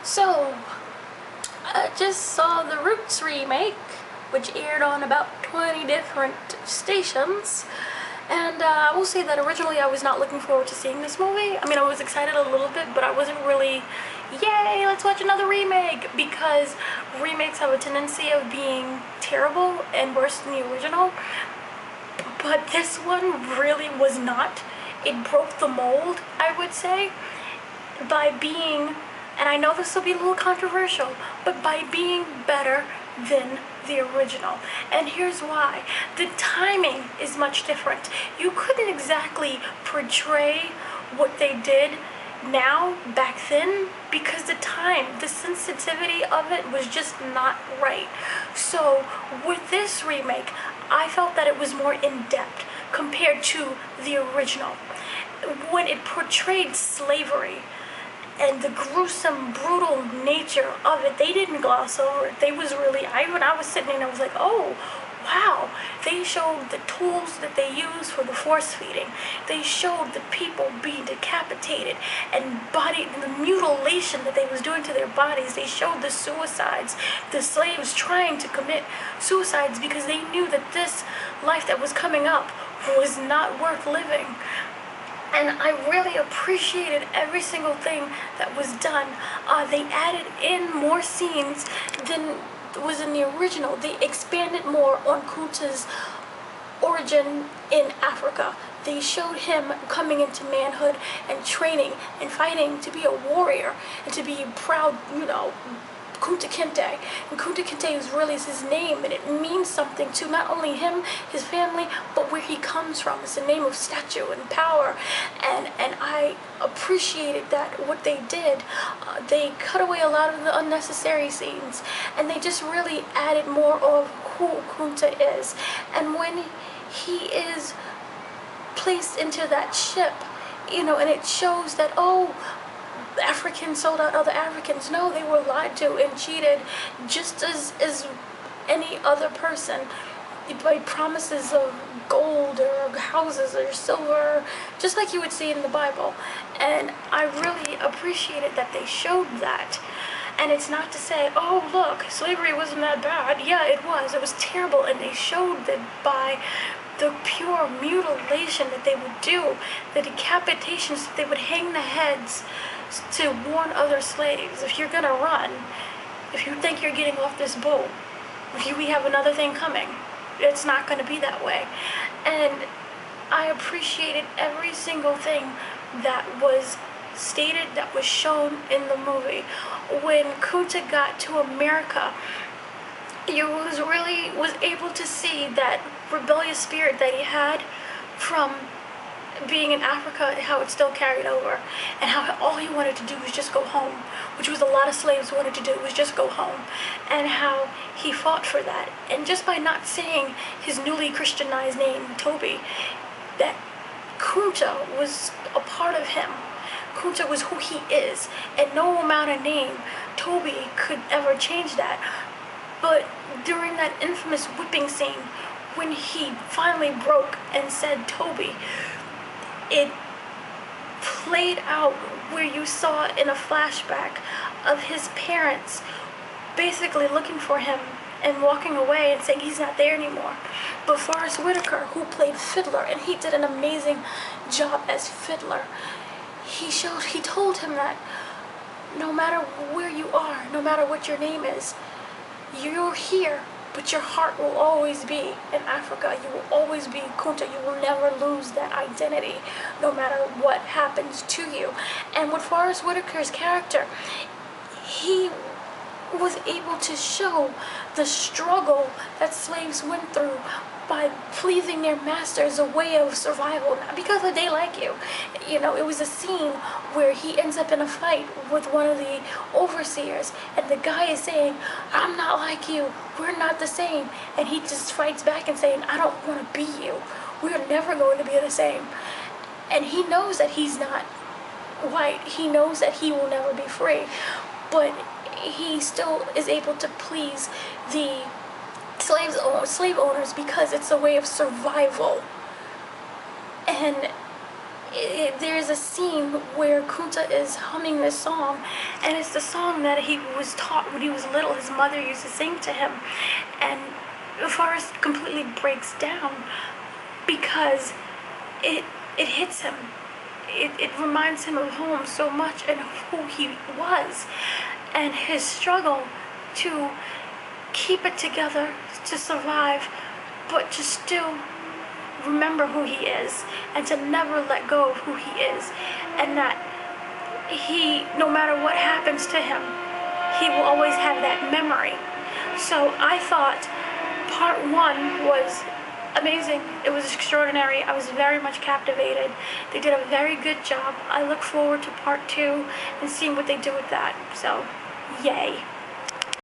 So, I just saw the Roots remake, which aired on about 20 different stations. And I will say that originally I was not looking forward to seeing this movie. I mean, I was excited a little bit, but I wasn't really, yay, let's watch another remake, because remakes have a tendency of being terrible and worse than the original. But this one really was not. It broke the mold, I would say, by being, and I know this will be a little controversial, but by being better than the original. And here's why. The timing is much different. You couldn't exactly portray what they did now back then, because the time, the sensitivity of it was just not right. So with this remake, I felt that it was more in-depth compared to the original. When it portrayed slavery and the gruesome, brutal nature of it, they didn't gloss over it. They was really, when I was sitting there, I was like, oh, wow. They showed the tools that they used for the force feeding. They showed the people being decapitated and the mutilation that they was doing to their bodies. They showed the suicides, the slaves trying to commit suicides because they knew that this life that was coming up was not worth living. And I really appreciated every single thing that was done. They added in more scenes than was in the original. They expanded more on Kunta's origin in Africa. They showed him coming into manhood and training and fighting to be a warrior and to be proud, Kunta Kinte. And Kunta Kinte is really his name, and it means something to not only him, his family, but where he comes from. It's a name of stature and power, and I appreciated that, what they did. They cut away a lot of the unnecessary scenes, and they just really added more of who Kunta is. And when he is placed into that ship, and it shows that, oh, Africans sold out other Africans. No, they were lied to and cheated just as any other person, by promises of gold or houses or silver, just like you would see in the Bible. And I really appreciated that they showed that. And it's not to say, oh, look, slavery wasn't that bad. Yeah, it was. It was terrible. And they showed that by the pure mutilation that they would do, the decapitations, that they would hang the heads to warn other slaves. If you're gonna run, if you think you're getting off this boat, we have another thing coming. It's not gonna be that way. And I appreciated every single thing that was stated, that was shown in the movie. When Kunta got to America, you was able to see that rebellious spirit that he had from being in Africa, how it still carried over, and how all he wanted to do was just go home, which was a lot of slaves wanted to do, was just go home, and how he fought for that. And just by not saying his newly Christianized name, Toby, that Kunta was a part of him. Kunta was who he is, and no amount of name, Toby, could ever change that. But during that infamous whipping scene, when he finally broke and said Toby, it played out where you saw in a flashback of his parents basically looking for him and walking away and saying he's not there anymore. But Forrest Whitaker, who played Fiddler, and he did an amazing job as Fiddler, he told him that no matter where you are, no matter what your name is, you're here, but your heart will always be in Africa. You will always be Kunta. You will never lose that identity, no matter what happens to you. And with Forrest Whitaker's character, he was able to show the struggle that slaves went through by pleasing their master as a way of survival, not because they like you. It was a scene where he ends up in a fight with one of the overseers, and the guy is saying, I'm not like you, we're not the same. And he just fights back and saying, I don't want to be you. We're never going to be the same. And he knows that he's not white. He knows that he will never be free. But he still is able to please the slave owners because it's a way of survival. And there's a scene where Kunta is humming this song, and it's the song that he was taught when he was little. His mother used to sing to him, and Forrest completely breaks down because it hits him. It reminds him of home so much and who he was, and his struggle to keep it together, to survive, but to still remember who he is and to never let go of who he is, and that he, no matter what happens to him, he will always have that memory. So I thought part one was amazing. It was extraordinary. I was very much captivated. They did a very good job. I look forward to part two and seeing what they do with that. So, yay.